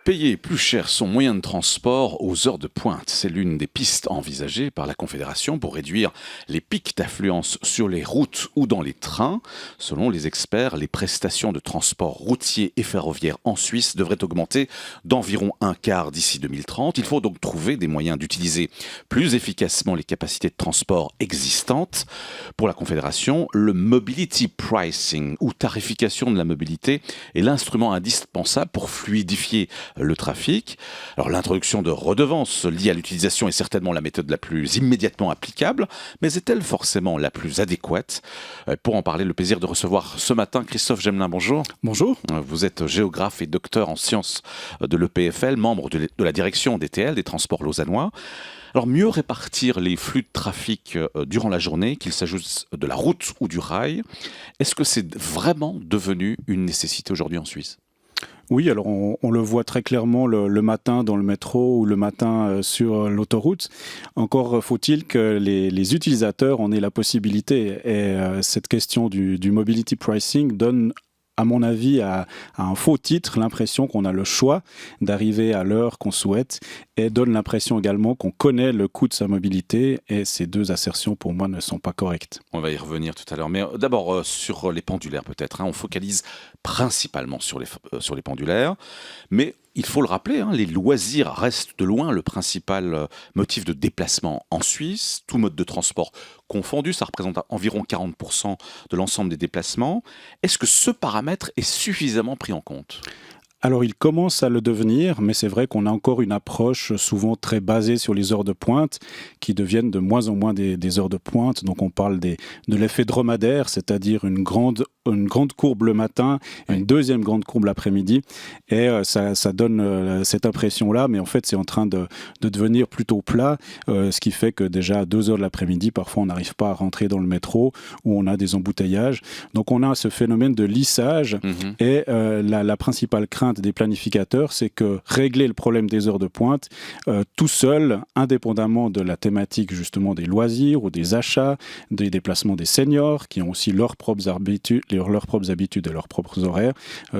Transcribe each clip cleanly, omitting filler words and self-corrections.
Payer plus cher son moyen de transport aux heures de pointe, c'est l'une des pistes envisagées par la Confédération pour réduire les pics d'affluence sur les routes ou dans les trains. Selon les experts, les prestations de transport routier et ferroviaire en Suisse devraient augmenter d'environ un quart d'ici 2030. Il faut donc trouver des moyens d'utiliser plus efficacement les capacités de transport existantes. Pour la Confédération, le mobility pricing ou tarification de la mobilité est l'instrument indispensable pour fluidifier le trafic. Alors l'introduction de redevances liées à l'utilisation est certainement la méthode la plus immédiatement applicable, mais est-elle forcément la plus adéquate? Pour en parler, le plaisir de recevoir ce matin Christophe Gemelin, bonjour. Bonjour. Vous êtes géographe et docteur en sciences de l'EPFL, membre de la direction des TL, des transports lausannois. Alors mieux répartir les flux de trafic durant la journée, qu'il s'agisse de la route ou du rail, est-ce que c'est vraiment devenu une nécessité aujourd'hui en Suisse ? Oui, alors on le voit très clairement le matin dans le métro ou le matin sur l'autoroute. Encore faut-il que les utilisateurs en aient la possibilité. Et cette question du mobility pricing donne, à mon avis, à un faux titre, l'impression qu'on a le choix d'arriver à l'heure qu'on souhaite et donne l'impression également qu'on connaît le coût de sa mobilité, et ces deux assertions pour moi ne sont pas correctes. On va y revenir tout à l'heure, mais d'abord sur les pendulaires peut-être. On focalise principalement sur les pendulaires, mais il faut le rappeler, les loisirs restent de loin le principal motif de déplacement en Suisse. Tout mode de transport confondu, ça représente environ 40% de l'ensemble des déplacements. Est-ce que ce paramètre est suffisamment pris en compte ? Alors, il commence à le devenir, mais c'est vrai qu'on a encore une approche souvent très basée sur les heures de pointe, qui deviennent de moins en moins des heures de pointe. Donc, on parle de l'effet dromadaire, c'est-à-dire une grande courbe le matin, une deuxième grande courbe l'après-midi. Et ça donne cette impression-là, mais en fait, c'est en train de devenir plutôt plat, ce qui fait que déjà à 2 heures de l'après-midi, parfois, on n'arrive pas à rentrer dans le métro, où on a des embouteillages. Donc, on a ce phénomène de lissage. Et la principale crainte des planificateurs, c'est que régler le problème des heures de pointe tout seul, indépendamment de la thématique justement des loisirs ou des achats, des déplacements des seniors, qui ont aussi leurs propres habitudes et leurs propres horaires,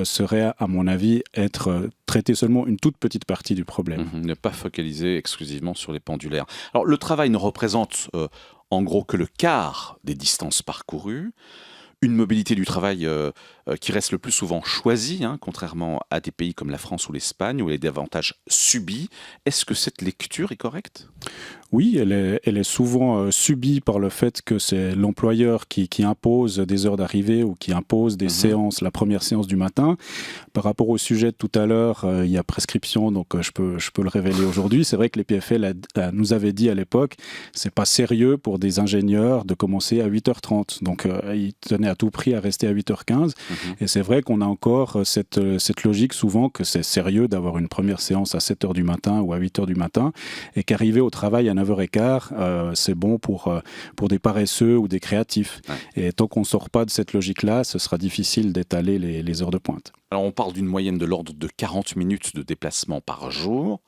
serait, à mon avis, être traité seulement une toute petite partie du problème. Ne pas focaliser exclusivement sur les pendulaires. Alors, le travail ne représente en gros que le quart des distances parcourues. Une mobilité du travail qui reste le plus souvent choisie, contrairement à des pays comme la France ou l'Espagne, où elle est davantage subie. Est-ce que cette lecture est correcte ? Oui, elle est souvent subie par le fait que c'est l'employeur qui impose des heures d'arrivée ou qui impose des séances, la première séance du matin. Par rapport au sujet de tout à l'heure, il y a prescription, donc je peux le révéler aujourd'hui. C'est vrai que les PFL nous avait dit à l'époque, c'est pas sérieux pour des ingénieurs de commencer à 8h30. Donc ils tenaient à tout prix à rester à 8h15. Et c'est vrai qu'on a encore cette logique souvent que c'est sérieux d'avoir une première séance à 7h du matin ou à 8h du matin, et qu'arriver au travail à 9h15, c'est bon pour des paresseux ou des créatifs. Et tant qu'on ne sort pas de cette logique-là, ce sera difficile d'étaler les heures de pointe. Alors on parle d'une moyenne de l'ordre de 40 minutes de déplacement par jour,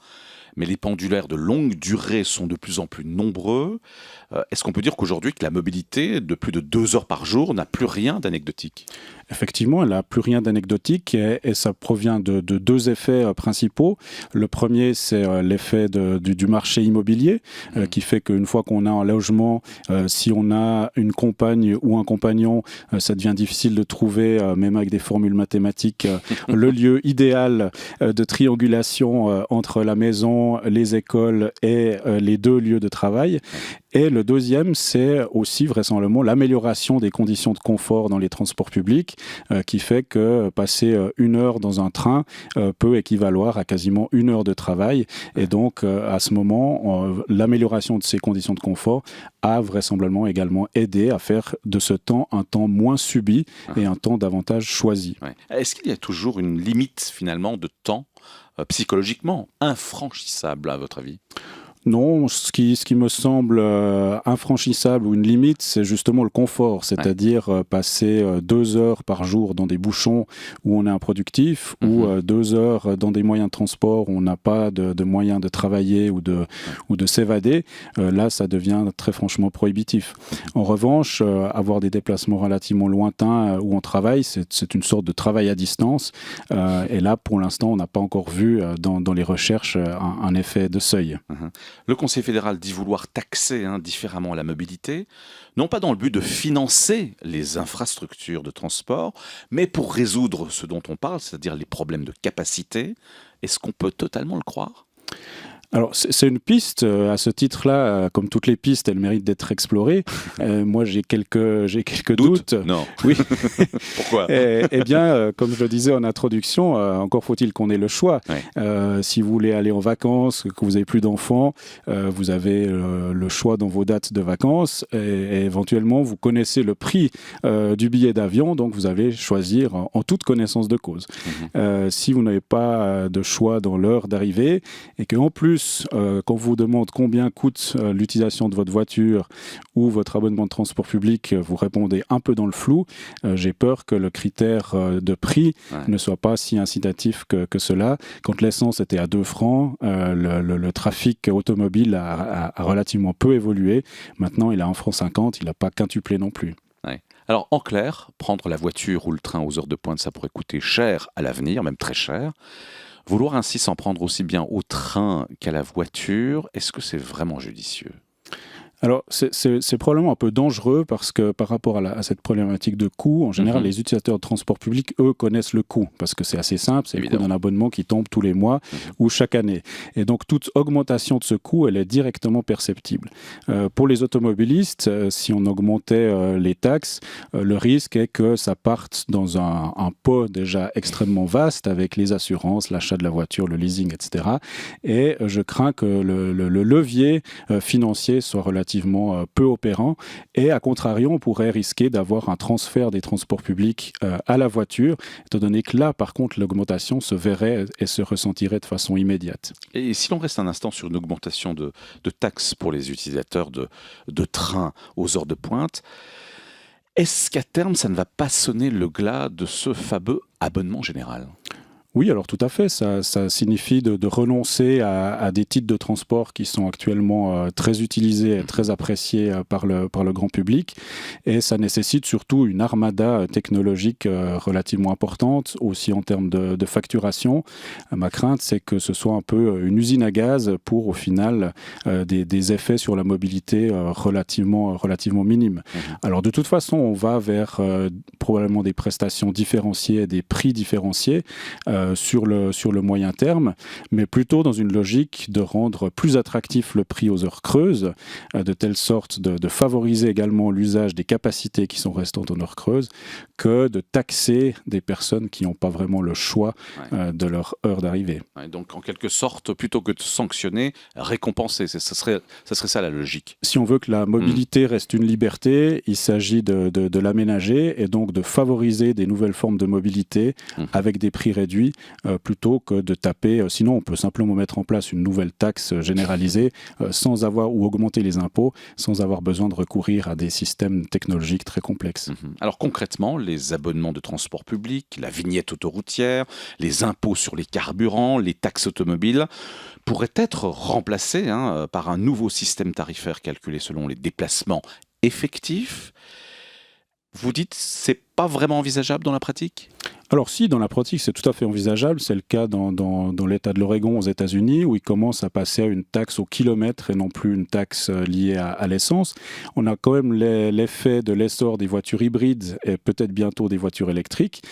mais les pendulaires de longue durée sont de plus en plus nombreux. Est-ce qu'on peut dire qu'aujourd'hui, que la mobilité de plus de 2 heures par jour n'a plus rien d'anecdotique ? Effectivement, elle n'a plus rien d'anecdotique, et ça provient de 2 effets principaux. Le premier, c'est l'effet du marché immobilier, qui fait qu'une fois qu'on a un logement, si on a une compagne ou un compagnon, ça devient difficile de trouver, même avec des formules mathématiques, le lieu idéal de triangulation entre la maison, les écoles et les 2 lieux de travail. Et le deuxième, c'est aussi vraisemblablement l'amélioration des conditions de confort dans les transports publics, qui fait que passer 1 heure dans un train peut équivaloir à quasiment 1 heure de travail. Et donc, à ce moment, l'amélioration de ces conditions de confort a vraisemblablement également aidé à faire de ce temps un temps moins subi et un temps davantage choisi. Est-ce qu'il y a toujours une limite finalement de temps psychologiquement infranchissable à votre avis ? Non, ce qui me semble infranchissable ou une limite, c'est justement le confort, c'est-à-dire passer 2 heures par jour dans des bouchons où on est improductif, ou 2 heures dans des moyens de transport où on n'a pas de moyens de travailler ou de s'évader. Là, ça devient très franchement prohibitif. En revanche, avoir des déplacements relativement lointains où on travaille, c'est une sorte de travail à distance. Et là, pour l'instant, on n'a pas encore vu dans les recherches un effet de seuil. Le Conseil fédéral dit vouloir taxer différemment la mobilité, non pas dans le but de financer les infrastructures de transport, mais pour résoudre ce dont on parle, c'est-à-dire les problèmes de capacité. Est-ce qu'on peut totalement le croire ? Alors, c'est une piste. À ce titre-là, comme toutes les pistes, elle mérite d'être explorée. Moi, j'ai quelques doutes. Non. Oui. Pourquoi ? Eh bien, comme je le disais en introduction, encore faut-il qu'on ait le choix. Ouais. Si vous voulez aller en vacances, que vous n'avez plus d'enfants, vous avez le choix dans vos dates de vacances et éventuellement, vous connaissez le prix du billet d'avion, donc vous allez choisir en toute connaissance de cause. Si vous n'avez pas de choix dans l'heure d'arrivée et qu'en plus, quand on vous demande combien coûte l'utilisation de votre voiture ou votre abonnement de transport public, vous répondez un peu dans le flou. J'ai peur que le critère de prix ne soit pas si incitatif que cela. Quand l'essence était à 2 francs, le trafic automobile a relativement peu évolué. Maintenant, il est à 1,50 franc, il n'a pas quintuplé non plus. Ouais. Alors, en clair, prendre la voiture ou le train aux heures de pointe, ça pourrait coûter cher à l'avenir, même très cher. Vouloir ainsi s'en prendre aussi bien au train qu'à la voiture, est-ce que c'est vraiment judicieux ? Alors, c'est probablement un peu dangereux parce que par rapport à cette problématique de coût, en général, les utilisateurs de transport public, eux, connaissent le coût parce que c'est assez simple, c'est le coût d'un abonnement qui tombe tous les mois ou chaque année. Et donc, toute augmentation de ce coût, elle est directement perceptible. Pour les automobilistes, si on augmentait les taxes, le risque est que ça parte dans un pot déjà extrêmement vaste avec les assurances, l'achat de la voiture, le leasing, etc. Et je crains que le levier financier soit relativement peu opérant et à contrario on pourrait risquer d'avoir un transfert des transports publics à la voiture, étant donné que là par contre l'augmentation se verrait et se ressentirait de façon immédiate. Et si l'on reste un instant sur une augmentation de taxes pour les utilisateurs de trains aux heures de pointe, est-ce qu'à terme ça ne va pas sonner le glas de ce fameux abonnement général ? Oui, alors tout à fait. Ça signifie de renoncer à des titres de transport qui sont actuellement très utilisés et très appréciés par le grand public. Et ça nécessite surtout une armada technologique relativement importante, aussi en termes de facturation. Ma crainte, c'est que ce soit un peu une usine à gaz pour, au final, des effets sur la mobilité relativement minimes. Alors de toute façon, on va vers probablement des prestations différenciées, des prix différenciés. Sur le moyen terme, mais plutôt dans une logique de rendre plus attractif le prix aux heures creuses, de telle sorte de favoriser également l'usage des capacités qui sont restantes en heures creuses, que de taxer des personnes qui n'ont pas vraiment le choix de leur heure d'arrivée. Ouais, donc en quelque sorte, plutôt que de sanctionner, récompenser, ça serait ça la logique. Si on veut que la mobilité reste une liberté, il s'agit de l'aménager et donc de favoriser des nouvelles formes de mobilité avec des prix réduits, plutôt que de taper. Sinon, on peut simplement mettre en place une nouvelle taxe généralisée sans avoir ou augmenter les impôts, sans avoir besoin de recourir à des systèmes technologiques très complexes. Alors concrètement, les abonnements de transport public, la vignette autoroutière, les impôts sur les carburants, les taxes automobiles pourraient être remplacés par un nouveau système tarifaire calculé selon les déplacements effectifs. Vous dites c'est pas vraiment envisageable dans la pratique ? Alors si, dans la pratique, c'est tout à fait envisageable. C'est le cas dans l'État de l'Oregon aux États-Unis, où ils commencent à passer à une taxe au kilomètre et non plus une taxe liée à l'essence. On a quand même l'effet de l'essor des voitures hybrides et peut-être bientôt des voitures électriques,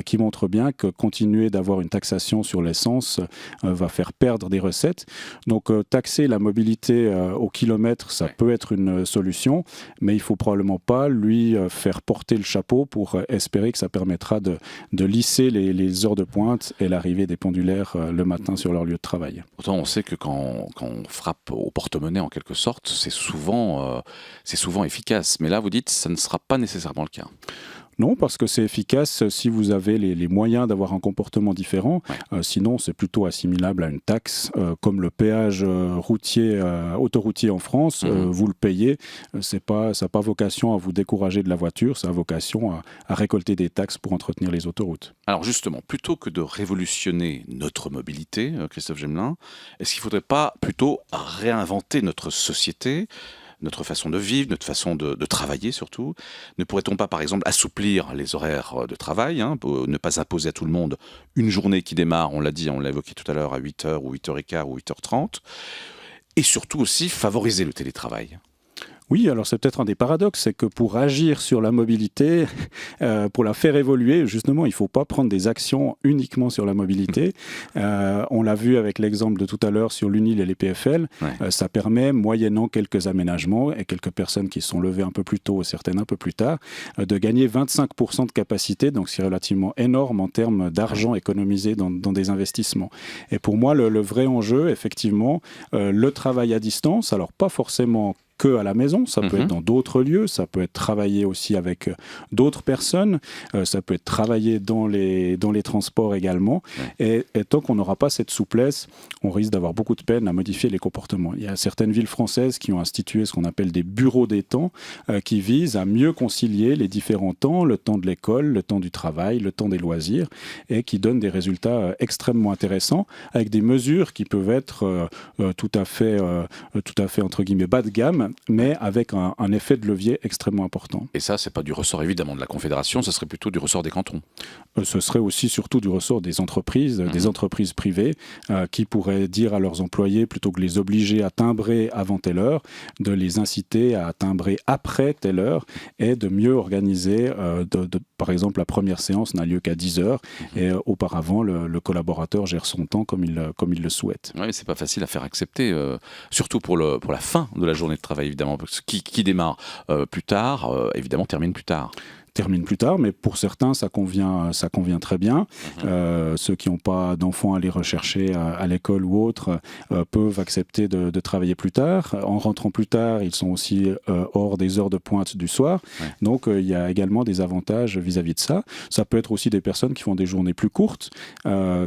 qui montrent bien que continuer d'avoir une taxation sur l'essence va faire perdre des recettes. Donc taxer la mobilité au kilomètre, ça peut être une solution, mais il ne faut probablement pas lui faire porter le chapeau pour espérer que ça permettra de lisser les heures de pointe et l'arrivée des pendulaires le matin sur leur lieu de travail. Pourtant, on sait que quand on frappe au porte-monnaie, en quelque sorte, c'est souvent efficace. Mais là, vous dites, ça ne sera pas nécessairement le cas. Non, parce que c'est efficace si vous avez les moyens d'avoir un comportement différent. Sinon, c'est plutôt assimilable à une taxe, comme le péage routier, autoroutier en France. Vous le payez. Ça n'a pas vocation à vous décourager de la voiture, ça a vocation à récolter des taxes pour entretenir les autoroutes. Alors justement, plutôt que de révolutionner notre mobilité, Christophe Gemelin, est-ce qu'il ne faudrait pas plutôt réinventer notre société, notre façon de vivre, notre façon de travailler surtout? Ne pourrait-on pas, par exemple, assouplir les horaires de travail, pour ne pas imposer à tout le monde une journée qui démarre, on l'a dit, on l'a évoqué tout à l'heure, à 8h ou 8h15 ou 8h30, et surtout aussi favoriser le télétravail? Oui, alors c'est peut-être un des paradoxes, c'est que pour agir sur la mobilité, pour la faire évoluer, justement, il ne faut pas prendre des actions uniquement sur la mobilité. On l'a vu avec l'exemple de tout à l'heure sur l'UNIL et les PFL. Ça permet, moyennant quelques aménagements et quelques personnes qui se sont levées un peu plus tôt, certaines un peu plus tard, de gagner 25% de capacité. Donc c'est relativement énorme en termes d'argent économisé dans des investissements. Et pour moi, le vrai enjeu, effectivement, le travail à distance, alors pas forcément que à la maison, ça peut être dans d'autres lieux, ça peut être travailler aussi avec d'autres personnes, ça peut être travailler dans les transports également. Et tant qu'on n'aura pas cette souplesse, on risque d'avoir beaucoup de peine à modifier les comportements. Il y a certaines villes françaises qui ont institué ce qu'on appelle des bureaux des temps, qui visent à mieux concilier les différents temps, le temps de l'école, le temps du travail, le temps des loisirs, et qui donnent des résultats extrêmement intéressants, avec des mesures qui peuvent être tout à fait entre guillemets bas de gamme, mais avec un effet de levier extrêmement important. Et ça, c'est pas du ressort évidemment de la Confédération, ce serait plutôt du ressort des cantons. Ce serait aussi surtout du ressort des entreprises privées, qui pourraient dire à leurs employés, plutôt que les obliger à timbrer avant telle heure, de les inciter à timbrer après telle heure, et de mieux organiser, par exemple, la première séance n'a lieu qu'à 10 heures, et auparavant, le collaborateur gère son temps comme il le souhaite. Oui, c'est pas facile à faire accepter, surtout pour la fin de la journée de travail, évidemment, parce que qui démarre plus tard, évidemment, termine plus tard. Mais pour certains, ça convient très bien. Ceux qui n'ont pas d'enfants à les rechercher à l'école ou autre peuvent accepter de travailler plus tard. En rentrant plus tard, ils sont aussi hors des heures de pointe du soir. Donc, il y a également des avantages vis-à-vis de ça. Ça peut être aussi des personnes qui font des journées plus courtes,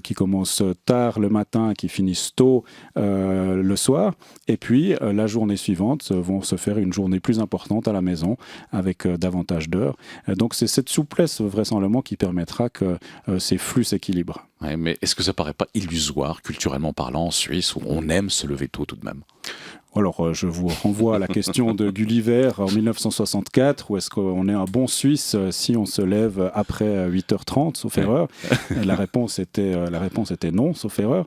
qui commencent tard le matin, qui finissent tôt le soir. Et puis, la journée suivante, vont se faire une journée plus importante à la maison avec davantage d'heures. Donc c'est cette souplesse vraisemblablement qui permettra que ces flux s'équilibrent. Ouais, mais est-ce que ça paraît pas illusoire, culturellement parlant, en Suisse, où on aime se lever tôt tout de même? Alors, je vous renvoie à la question de Gulliver en 1964, où est-ce qu'on est un bon Suisse si on se lève après 8h30, sauf erreur. La réponse était non, sauf erreur.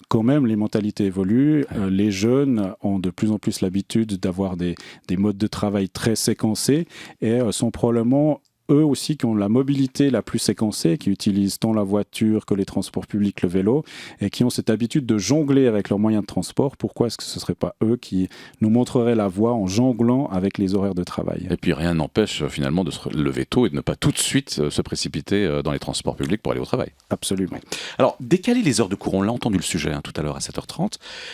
Quand même, les mentalités évoluent. Les jeunes ont de plus en plus l'habitude d'avoir des modes de travail très séquencés et sont probablement eux aussi qui ont la mobilité la plus séquencée, qui utilisent tant la voiture que les transports publics, le vélo, et qui ont cette habitude de jongler avec leurs moyens de transport. Pourquoi est-ce que ce ne serait pas eux qui nous montreraient la voie en jonglant avec les horaires de travail? Et puis rien n'empêche finalement de se lever tôt et de ne pas tout de suite se précipiter dans les transports publics pour aller au travail. Absolument. Alors, décaler les heures de cours, on l'a entendu le sujet tout à l'heure à 7h30,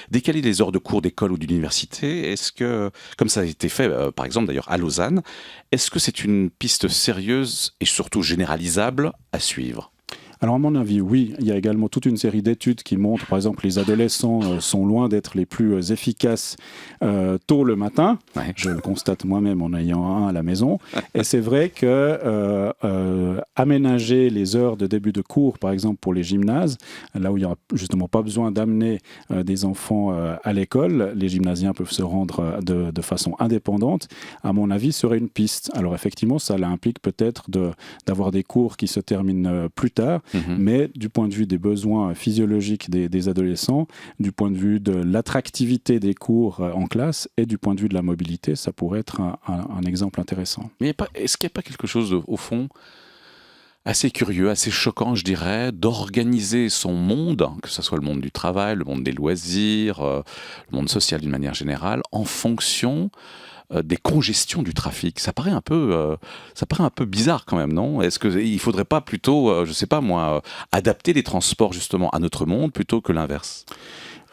décaler les heures de cours d'école ou d'université, est-ce que, comme ça a été fait par exemple d'ailleurs à Lausanne, est-ce que c'est une piste sérieuse et surtout généralisable à suivre? Alors à mon avis, oui. Il y a également toute une série d'études qui montrent, par exemple, que les adolescents sont loin d'être les plus efficaces tôt le matin. Je le constate moi-même en ayant un à la maison. Et c'est vrai que aménager les heures de début de cours, par exemple pour les gymnases, là où il n'y aura justement pas besoin d'amener des enfants à l'école, les gymnasiens peuvent se rendre de façon indépendante, à mon avis, serait une piste. Alors effectivement, ça implique peut-être d'avoir des cours qui se terminent plus tard. Mais du point de vue des besoins physiologiques des adolescents, du point de vue de l'attractivité des cours en classe et du point de vue de la mobilité, ça pourrait être un exemple intéressant. Mais est-ce qu'il n'y a pas quelque chose, au fond, assez curieux, assez choquant, je dirais, d'organiser son monde, que ce soit le monde du travail, le monde des loisirs, le monde social d'une manière générale, en fonction des congestions du trafic? Ça paraît un peu bizarre quand même, non? Est-ce qu'il ne faudrait pas plutôt, je ne sais pas moi, adapter les transports justement à notre monde plutôt que l'inverse?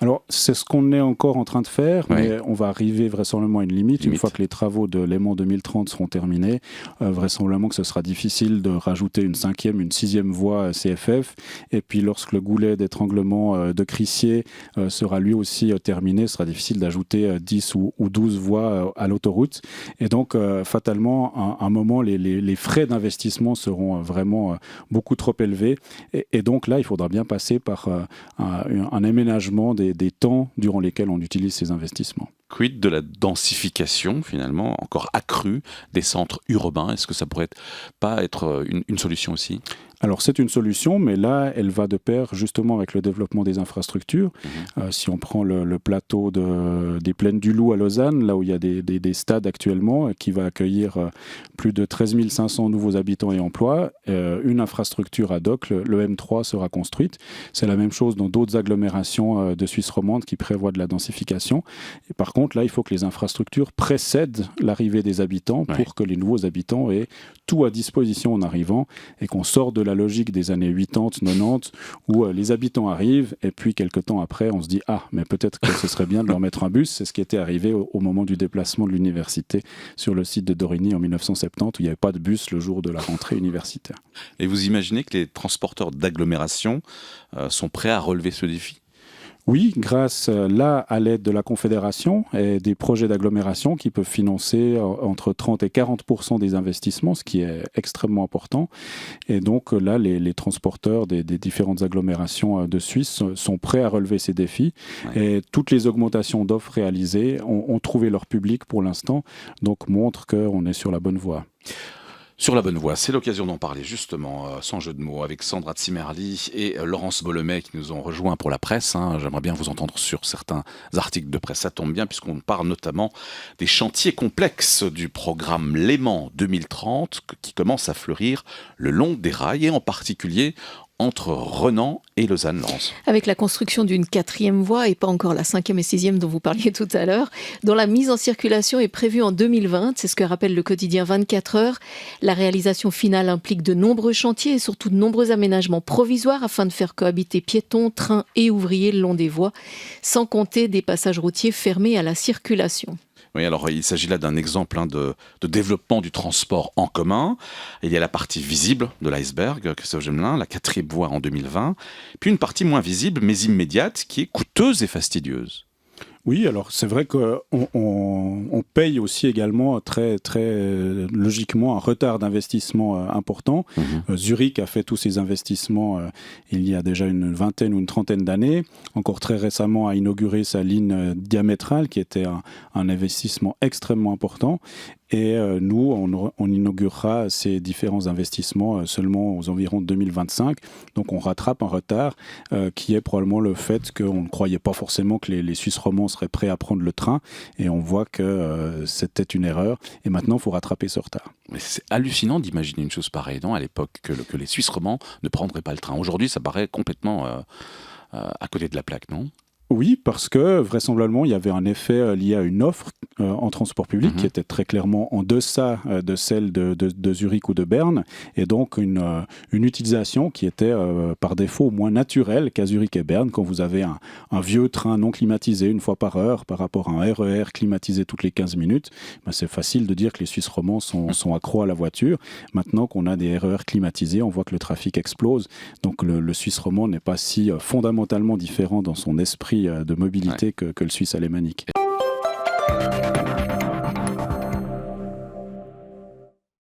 Alors, c'est ce qu'on est encore en train de faire, Oui. mais on va arriver vraisemblablement à une limite. Une fois que les travaux de Léman 2030 seront terminés, vraisemblablement que ce sera difficile de rajouter une 5e, une 6e voie CFF. Et puis, lorsque le goulet d'étranglement de Crissier sera lui aussi terminé, ce sera difficile d'ajouter 10 ou 12 voies à l'autoroute. Et donc, fatalement, à un moment, les frais d'investissement seront vraiment beaucoup trop élevés. Et donc là, il faudra bien passer par un aménagement des temps durant lesquels on utilise ces investissements. Quid de la densification, finalement, encore accrue des centres urbains? Est-ce que ça pourrait pas être une solution aussi? Alors c'est une solution, mais là, elle va de pair justement avec le développement des infrastructures. Si on prend le plateau des Plaines du Loup à Lausanne, là où il y a des stades actuellement, qui va accueillir plus de 13 500 nouveaux habitants et emplois, une infrastructure ad hoc, le M3, sera construite. C'est la même chose dans d'autres agglomérations de Suisse romande qui prévoient de la densification. Et par contre, là, il faut que les infrastructures précèdent l'arrivée des habitants pour que les nouveaux habitants aient tout à disposition en arrivant et qu'on sorte de la logique des années 80, 90, où les habitants arrivent et puis quelques temps après, on se dit « Ah, mais peut-être que ce serait bien de leur mettre un bus ». C'est ce qui était arrivé au moment du déplacement de l'université sur le site de Dorigny en 1970, où il n'y avait pas de bus le jour de la rentrée universitaire. Et vous imaginez que les transporteurs d'agglomération sont prêts à relever ce défi ? Oui, grâce là à l'aide de la Confédération et des projets d'agglomération qui peuvent financer entre 30 et 40% des investissements, ce qui est extrêmement important. Et donc là, les transporteurs des différentes agglomérations de Suisse sont prêts à relever ces défis. Et toutes les augmentations d'offres réalisées ont trouvé leur public pour l'instant, donc montrent qu'on est sur la bonne voie. Sur la bonne voie, c'est l'occasion d'en parler justement, sans jeu de mots, avec Sandra Zimmerli et Laurence Bollemet qui nous ont rejoints pour la presse. J'aimerais bien vous entendre sur certains articles de presse, ça tombe bien puisqu'on parle notamment des chantiers complexes du programme Léman 2030 qui commence à fleurir le long des rails et en particulier entre Renan et Lausanne-Lens. Avec la construction d'une 4e voie et pas encore la 5e et 6e dont vous parliez tout à l'heure, dont la mise en circulation est prévue en 2020, c'est ce que rappelle le quotidien 24 heures. La réalisation finale implique de nombreux chantiers et surtout de nombreux aménagements provisoires afin de faire cohabiter piétons, trains et ouvriers le long des voies, sans compter des passages routiers fermés à la circulation. Oui, alors il s'agit là d'un exemple de développement du transport en commun. Il y a la partie visible de l'iceberg, Christophe Gemelin, la 4e voie en 2020, puis une partie moins visible mais immédiate qui est coûteuse et fastidieuse. Oui, alors c'est vrai qu'on paye aussi également très, très logiquement un retard d'investissement important. Zurich a fait tous ses investissements il y a déjà une vingtaine ou une trentaine d'années. Encore très récemment a inauguré sa ligne diamétrale qui était un investissement extrêmement important. Et nous, on inaugurera ces différents investissements seulement aux environs de 2025. Donc on rattrape un retard qui est probablement le fait qu'on ne croyait pas forcément que les Suisses romands seraient prêts à prendre le train. Et on voit que c'était une erreur. Et maintenant, il faut rattraper ce retard. Mais c'est hallucinant d'imaginer une chose pareille, non, à l'époque, que les Suisses romands ne prendraient pas le train. Aujourd'hui, ça paraît complètement à côté de la plaque, non ? Oui, parce que vraisemblablement, il y avait un effet lié à une offre en transport public qui était très clairement en deçà de celle de Zurich ou de Berne, et donc une utilisation qui était par défaut moins naturelle qu'à Zurich et Berne, quand vous avez un vieux train non climatisé une fois par heure par rapport à un RER climatisé toutes les 15 minutes. Ben, c'est facile de dire que les Suisses romands sont accros à la voiture. Maintenant qu'on a des RER climatisés, on voit que le trafic explose. Donc le Suisse romand n'est pas si fondamentalement différent dans son esprit de mobilité que le Suisse alémanique.